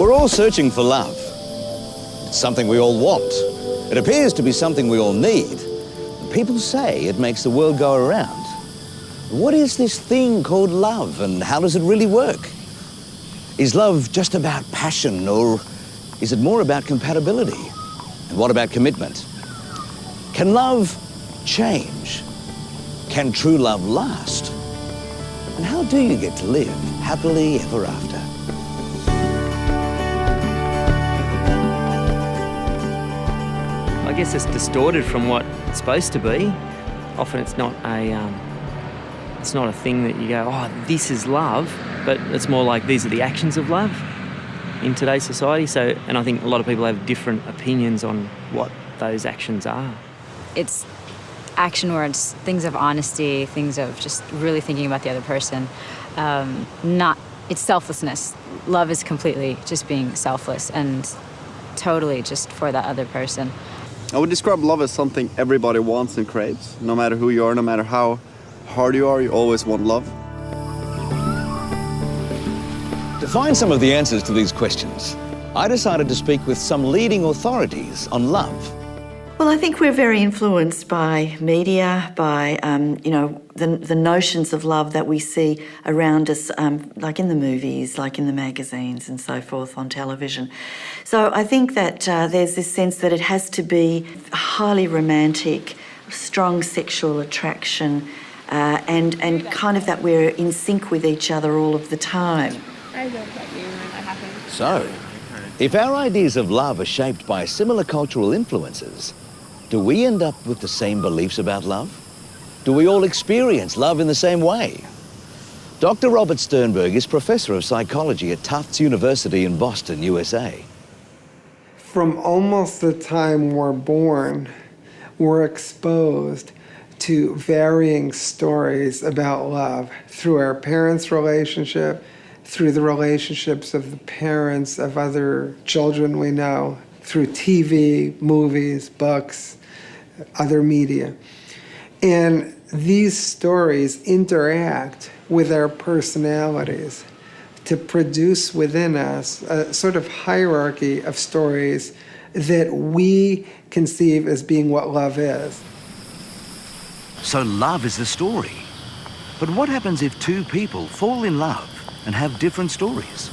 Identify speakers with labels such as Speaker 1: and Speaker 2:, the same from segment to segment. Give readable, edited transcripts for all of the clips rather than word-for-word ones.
Speaker 1: We're all searching for love. It's something we all want. It appears to be something we all need. People say it makes the world go around. What is this thing called love, and how does it really work? Is love just about passion, or is it more about compatibility? And what about commitment? Can love change? Can true love last? And how do you get to live happily ever after?
Speaker 2: I guess it's distorted from what it's supposed to be. Often it's not a thing that you go, oh, this is love, but it's more like these are the actions of love in today's society. So, and I think a lot of people have different opinions on what those actions are.
Speaker 3: It's action words, things of honesty, things of just really thinking about the other person. It's selflessness. Love is completely just being selfless and totally just for that other person.
Speaker 4: I would describe love as something everybody wants and craves. No matter who you are, no matter how hard you are, you always want love.
Speaker 1: To find some of the answers to these questions, I decided to speak with some leading authorities on love.
Speaker 5: Well, I think we're very influenced by media, by the notions of love that we see around us, like in the movies, like in the magazines and so forth on television. So I think that there's this sense that it has to be highly romantic, strong sexual attraction, and kind of that we're in sync with each other all of the time.
Speaker 1: So, if our ideas of love are shaped by similar cultural influences, do we end up with the same beliefs about love? Do we all experience love in the same way? Dr. Robert Sternberg is professor of psychology at Tufts University in Boston, USA.
Speaker 6: From almost the time we're born, we're exposed to varying stories about love through our parents' relationship, through the relationships of the parents of other children we know, through TV, movies, books, other media. And these stories interact with our personalities to produce within us a sort of hierarchy of stories that we conceive as being what love is.
Speaker 1: So love is the story. But what happens if two people fall in love and have different stories?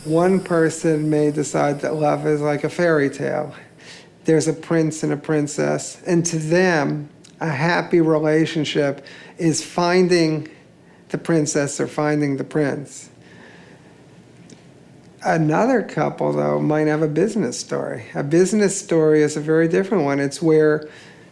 Speaker 6: One person may decide that love is like a fairy tale. There's a prince and a princess, and to them, a happy relationship is finding the princess or finding the prince. Another couple, though, might have a business story. A business story is a very different one. It's where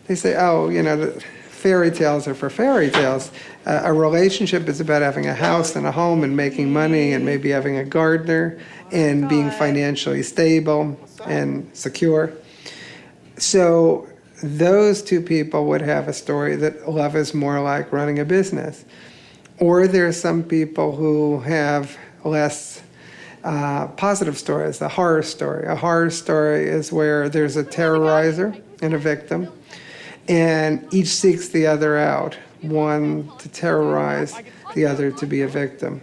Speaker 6: they say, oh, the fairy tales are for fairy tales. A relationship is about having a house and a home and making money and maybe having a gardener and being financially stable and secure. So those two people would have a story that love is more like running a business. Or there's some people who have less positive stories, a horror story. A horror story is where there's a terrorizer and a victim, and each seeks the other out, one to terrorize, the other to be a victim.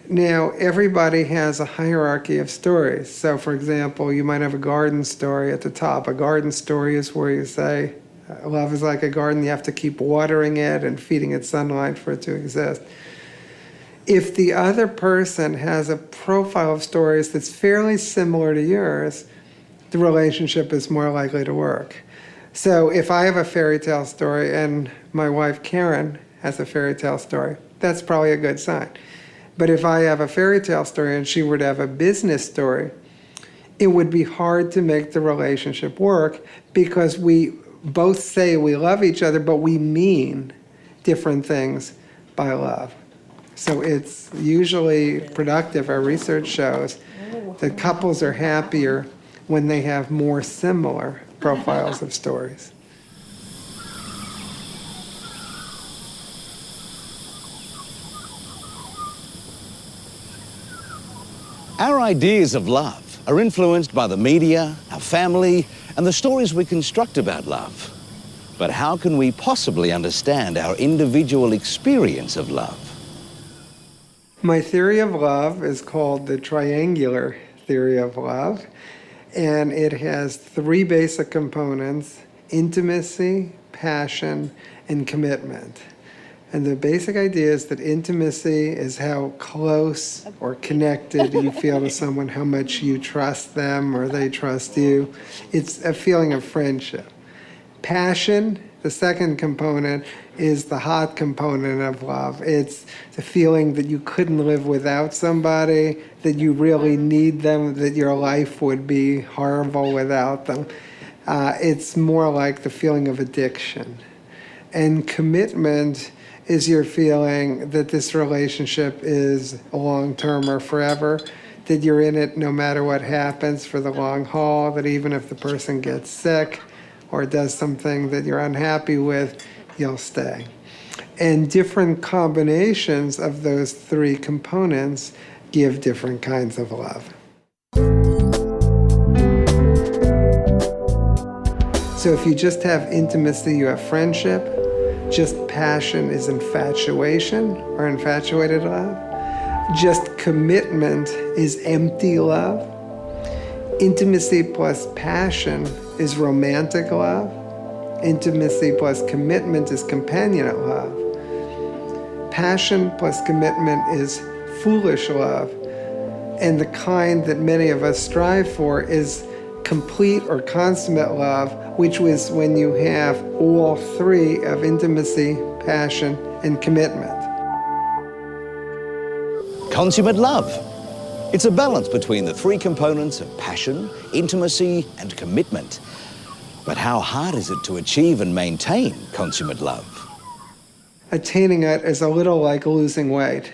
Speaker 6: Now, everybody has a hierarchy of stories. So, for example, you might have a garden story at the top. A garden story is where you say, love is like a garden, you have to keep watering it and feeding it sunlight for it to exist. If the other person has a profile of stories that's fairly similar to yours, the relationship is more likely to work. So if I have a fairy tale story and my wife Karen has a fairy tale story, that's probably a good sign. But if I have a fairy tale story and she were to have a business story, it would be hard to make the relationship work because we both say we love each other, but we mean different things by love. So it's usually productive. Our research shows that couples are happier when they have more similar profiles of stories.
Speaker 1: Our ideas of love are influenced by the media, our family, and the stories we construct about love. But how can we possibly understand our individual experience of love?
Speaker 6: My theory of love is called the triangular theory of love, and it has three basic components: intimacy, passion, and commitment. And the basic idea is that intimacy is how close or connected you feel to someone, how much you trust them or they trust you. It's a feeling of friendship. Passion, the second component, is the hot component of love. It's the feeling that you couldn't live without somebody, that you really need them, that your life would be horrible without them. It's more like the feeling of addiction. And commitment is your feeling that this relationship is long-term or forever, that you're in it no matter what happens for the long haul, that even if the person gets sick or does something that you're unhappy with, you'll stay. And different combinations of those three components give different kinds of love. So if you just have intimacy, you have friendship. Just passion is infatuation or infatuated love. Just commitment is empty love. Intimacy plus passion is romantic love. Intimacy plus commitment is companionate love. Passion plus commitment is foolish love. And the kind that many of us strive for is complete or consummate love, which was when you have all three of intimacy, passion, and commitment.
Speaker 1: Consummate love. It's a balance between the three components of passion, intimacy, and commitment. But how hard is it to achieve and maintain consummate love?
Speaker 6: Attaining it is a little like losing weight.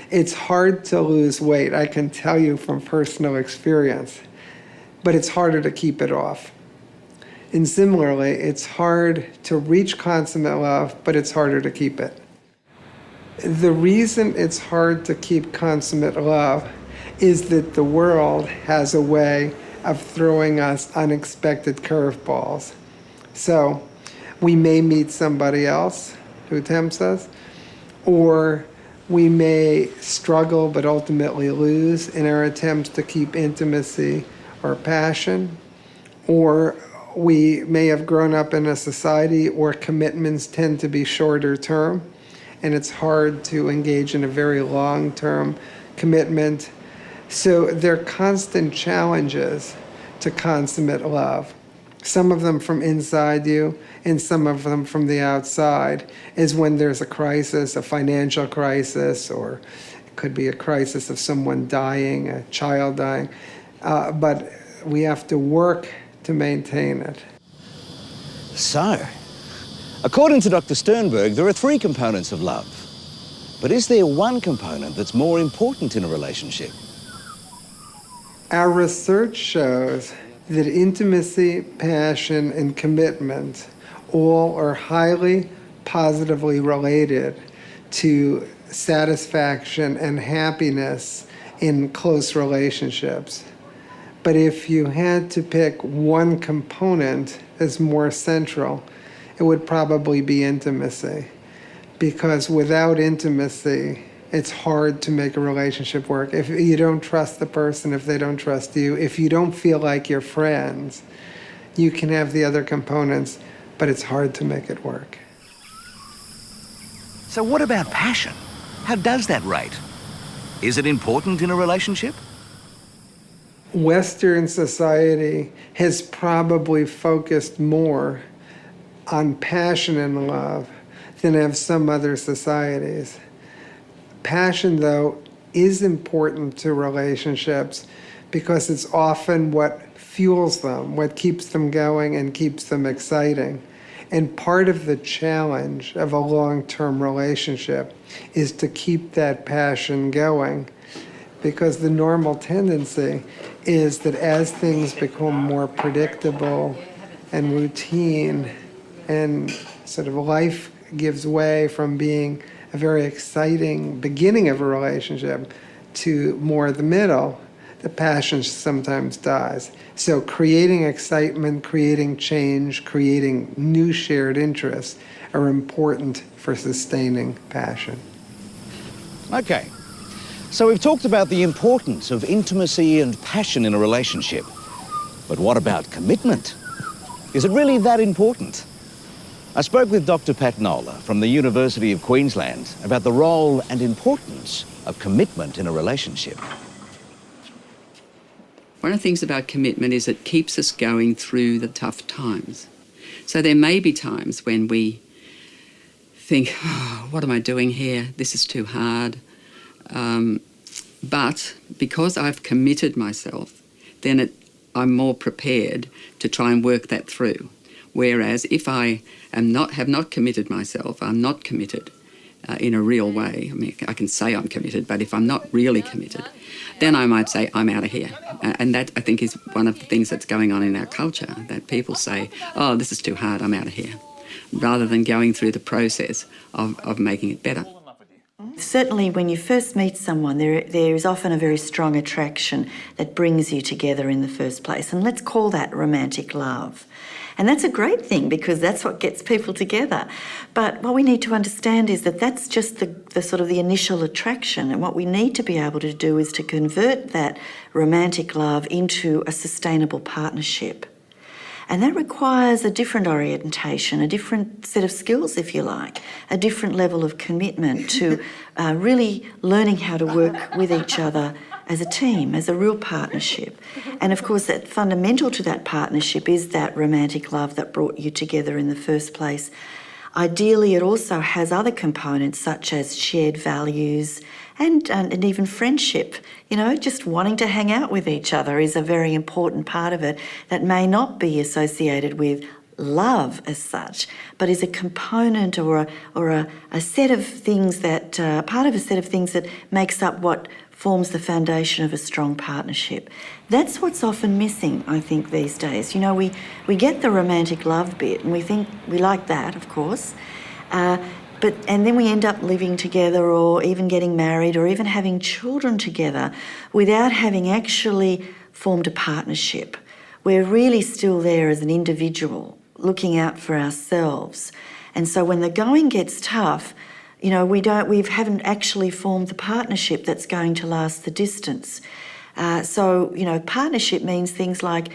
Speaker 6: It's hard to lose weight, I can tell you from personal experience, but it's harder to keep it off. And similarly, it's hard to reach consummate love, but it's harder to keep it. The reason it's hard to keep consummate love is that the world has a way of throwing us unexpected curveballs. So we may meet somebody else who tempts us, or we may struggle but ultimately lose in our attempts to keep intimacy or passion, or we may have grown up in a society where commitments tend to be shorter term, and it's hard to engage in a very long-term commitment. So there are constant challenges to consummate love. Some of them from inside you, and some of them from the outside, is when there's a crisis, a financial crisis, or it could be a crisis of someone dying, a child dying. But we have to work to maintain it.
Speaker 1: So, according to Dr. Sternberg, there are three components of love. But is there one component that's more important in a relationship?
Speaker 6: Our research shows that intimacy, passion, and commitment all are highly positively related to satisfaction and happiness in close relationships. But if you had to pick one component as more central, it would probably be intimacy. Because without intimacy, it's hard to make a relationship work. If you don't trust the person, if they don't trust you, if you don't feel like you're friends, you can have the other components, but it's hard to make it work.
Speaker 1: So what about passion? How does that rate? Is it important in a relationship?
Speaker 6: Western society has probably focused more on passion and love than have some other societies. Passion, though, is important to relationships because it's often what fuels them, what keeps them going and keeps them exciting. And part of the challenge of a long-term relationship is to keep that passion going, because the normal tendency is that as things become more predictable and routine and sort of life gives way from being a very exciting beginning of a relationship to more the middle, the passion sometimes dies. So creating excitement, creating change, creating new shared interests are important for sustaining passion.
Speaker 1: Okay. So we've talked about the importance of intimacy and passion in a relationship. But what about commitment? Is it really that important? I spoke with Dr. Pat Nola from the University of Queensland about the role and importance of commitment in a relationship.
Speaker 7: One of the things about commitment is it keeps us going through the tough times. So there may be times when we think, oh, what am I doing here? This is too hard. But because I've committed myself, then I'm more prepared to try and work that through. Whereas if I have not committed myself, I'm not committed in a real way. I mean, I can say I'm committed, but if I'm not really committed, then I might say, I'm out of here. And that, I think, is one of the things that's going on in our culture, that people say, oh, this is too hard, I'm out of here, rather than going through the process of making it better.
Speaker 5: Certainly when you first meet someone, there is often a very strong attraction that brings you together in the first place. And let's call that romantic love. And that's a great thing because that's what gets people together. But what we need to understand is that that's just the sort of the initial attraction. And what we need to be able to do is to convert that romantic love into a sustainable partnership. And that requires a different orientation, a different set of skills, if you like, a different level of commitment to really learning how to work with each other as a team, as a real partnership. And of course, that fundamental to that partnership is that romantic love that brought you together in the first place. Ideally, it also has other components such as shared values and even friendship. You know, just wanting to hang out with each other is a very important part of it that may not be associated with love as such, but is a component or a set of things that, part of a set of things that makes up what forms the foundation of a strong partnership. That's what's often missing, I think, these days. You know, we get the romantic love bit and we think we like that, of course, and then we end up living together or even getting married or even having children together without having actually formed a partnership. We're really still there as an individual, looking out for ourselves. And so when the going gets tough, you know, we haven't actually formed the partnership that's going to last the distance. So, you know, partnership means things like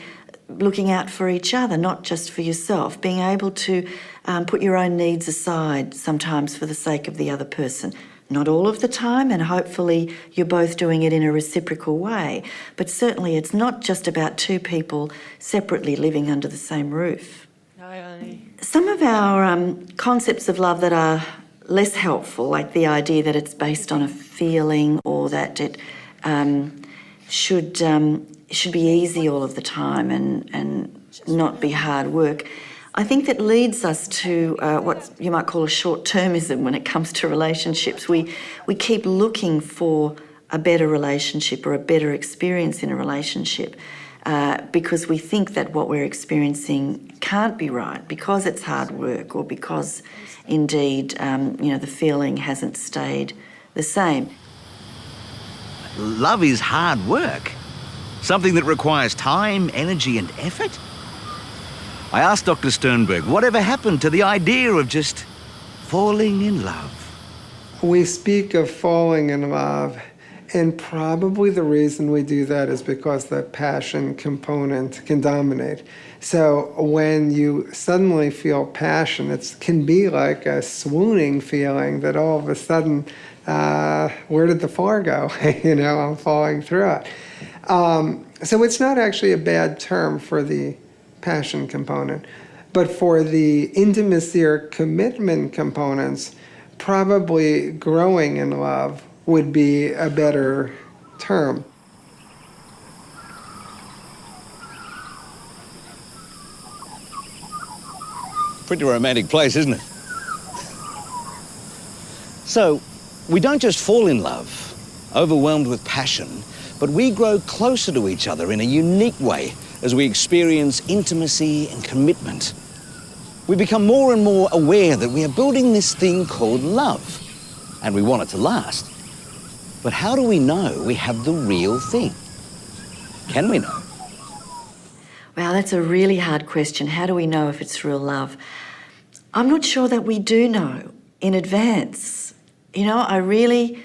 Speaker 5: looking out for each other, not just for yourself, being able to put your own needs aside sometimes for the sake of the other person. Not all of the time, and hopefully you're both doing it in a reciprocal way. But certainly it's not just about two people separately living under the same roof. Some of our concepts of love that are less helpful, like the idea that it's based on a feeling or that it should be easy all of the time and not be hard work. I think that leads us to what you might call a short-termism when it comes to relationships. We keep looking for a better relationship or a better experience in a relationship because we think that what we're experiencing can't be right because it's hard work or because indeed the feeling hasn't stayed the same.
Speaker 1: Love is hard work. Something that requires time, energy and effort. I asked Dr. Sternberg whatever happened to the idea of just falling in love.
Speaker 6: We speak of falling in love, and probably the reason we do that is because the passion component can dominate. So when you suddenly feel passion, it can be like a swooning feeling that all of a sudden, where did the floor go? I'm falling through it. So it's not actually a bad term for the passion component, but for the intimacy or commitment components, probably growing in love would be a better term.
Speaker 1: Pretty romantic place, isn't it? So, we don't just fall in love, overwhelmed with passion, but we grow closer to each other in a unique way as we experience intimacy and commitment. We become more and more aware that we are building this thing called love, and we want it to last. But how do we know we have the real thing? Can we know?
Speaker 5: Wow, that's a really hard question. How do we know if it's real love? I'm not sure that we do know in advance. I really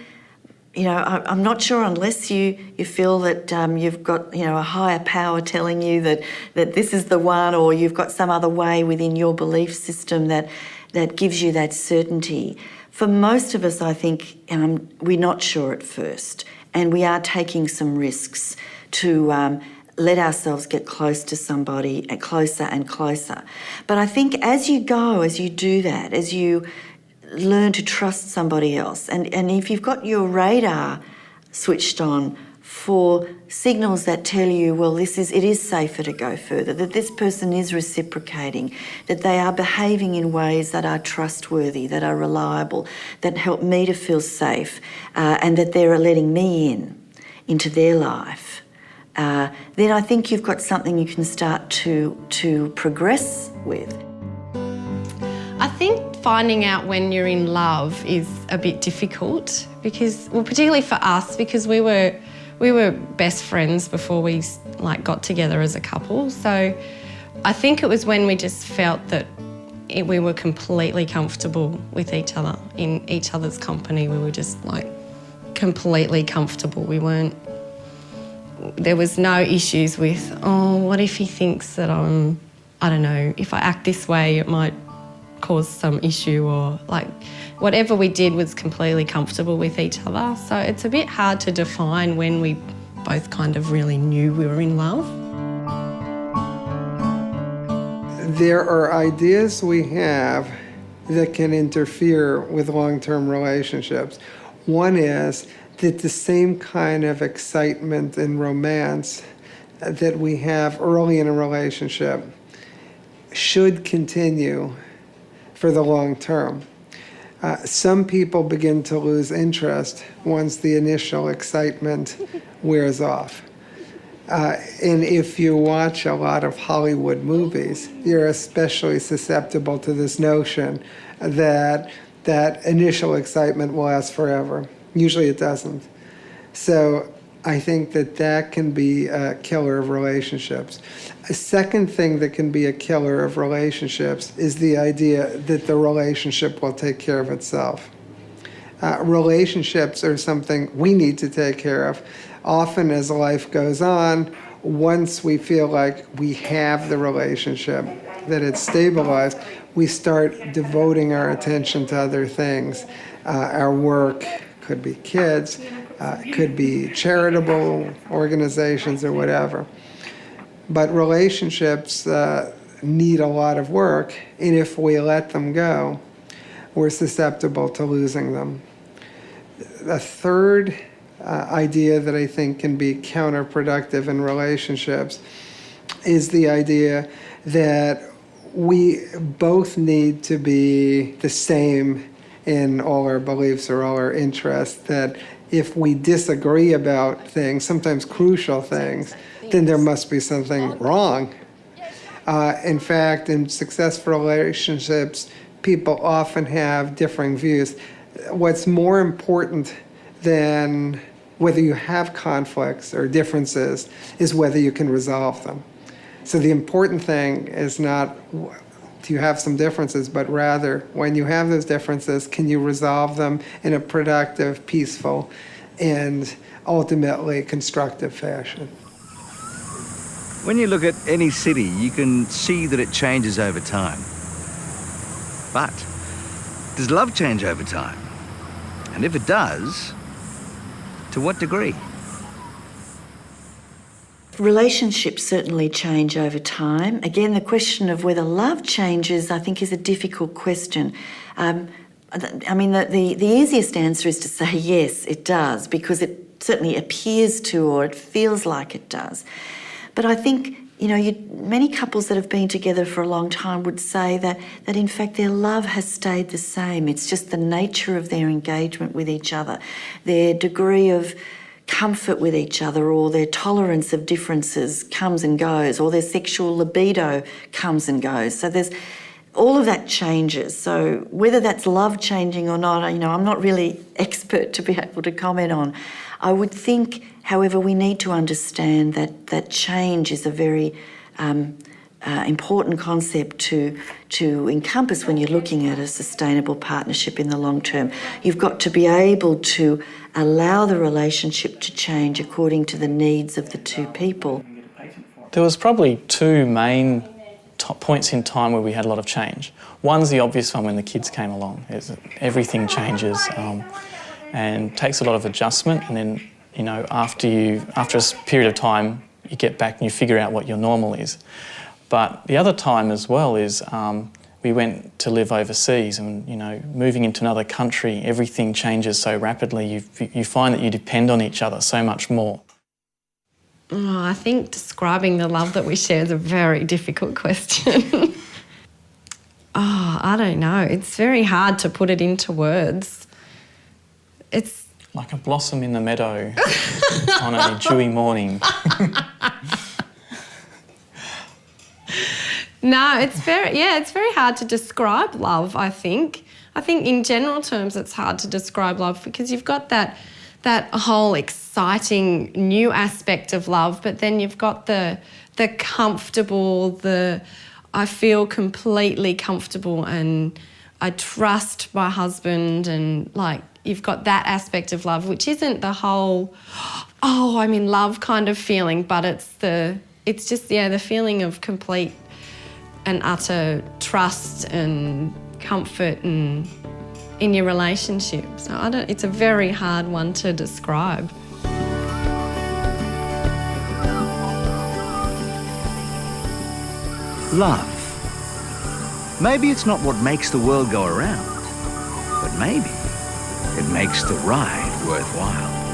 Speaker 5: I'm not sure unless you feel that you've got, a higher power telling you that this is the one, or you've got some other way within your belief system that gives you that certainty. For most of us, I think we're not sure at first, and we are taking some risks to let ourselves get close to somebody, closer and closer. But I think as you do that, as you learn to trust somebody else, and if you've got your radar switched on for signals that tell you, well, it is safer to go further, that this person is reciprocating, that they are behaving in ways that are trustworthy, that are reliable, that help me to feel safe, and that they're letting me into their life, then I think you've got something you can start to progress with.
Speaker 8: I think finding out when you're in love is a bit difficult because, well, particularly for us, because we were best friends before we got together as a couple. So I think it was when we just felt that we were completely comfortable with each other, in each other's company. We were just completely comfortable. There was no issues with, what if he thinks that I don't know, if I act this way it might cause some issue, or whatever we did was completely comfortable with each other. So it's a bit hard to define when we both kind of really knew we were in love.
Speaker 6: There are ideas we have that can interfere with long-term relationships. One is that the same kind of excitement and romance that we have early in a relationship should continue for the long term. Some people begin to lose interest once the initial excitement wears off. And if you watch a lot of Hollywood movies, you're especially susceptible to this notion that initial excitement will last forever. Usually it doesn't. So I think that can be a killer of relationships. A second thing that can be a killer of relationships is the idea that the relationship will take care of itself. Relationships are something we need to take care of. Often as life goes on, once we feel like we have the relationship, that it's stabilized, we start devoting our attention to other things. Our work, could be kids, could be charitable organizations or whatever. But relationships need a lot of work, and if we let them go, we're susceptible to losing them. A third idea that I think can be counterproductive in relationships is the idea that we both need to be the same in all our beliefs or all our interests, that if we disagree about things, sometimes crucial things, then there must be something wrong. In fact, in successful relationships, people often have differing views. What's more important than whether you have conflicts or differences is whether you can resolve them. So the important thing is not do you have some differences, but rather when you have those differences, can you resolve them in a productive, peaceful, and ultimately constructive fashion.
Speaker 1: When you look at any city, you can see that it changes over time. But does love change over time? And if it does, to what degree?
Speaker 5: Relationships certainly change over time. Again, the question of whether love changes, I think, is a difficult question. The easiest answer is to say yes, it does, because it certainly appears to, or it feels like it does. But I think, many couples that have been together for a long time would say that in fact their love has stayed the same. It's just the nature of their engagement with each other, their degree of comfort with each other, or their tolerance of differences comes and goes, or their sexual libido comes and goes. So there's all of that changes. So whether that's love changing or not, I'm not really expert to be able to comment on. I would think, however, we need to understand that change is a very important concept to encompass when you're looking at a sustainable partnership in the long term. You've got to be able to allow the relationship to change according to the needs of the two people.
Speaker 9: There was probably two main points in time where we had a lot of change. One's the obvious one when the kids came along. Everything changes and takes a lot of adjustment, and then, you know, after a period of time, you get back and you figure out what your normal is. But the other time as well is we went to live overseas, and, you know, moving into another country, everything changes so rapidly. You find that you depend on each other so much more.
Speaker 8: Oh, I think describing the love that we share is a very difficult question. I don't know. It's very hard to put it into words. It's
Speaker 9: like a blossom in the meadow on a dewy morning.
Speaker 8: No, it's very hard to describe love, I think. I think in general terms it's hard to describe love because you've got that whole exciting new aspect of love, but then you've got the comfortable, I feel completely comfortable and I trust my husband, and like you've got that aspect of love, which isn't the whole, oh, I'm in love kind of feeling, but it's just the feeling of complete and utter trust and comfort and in your relationship. So it's a very hard one to describe.
Speaker 1: Love. Maybe it's not what makes the world go around, but maybe it makes the ride worthwhile.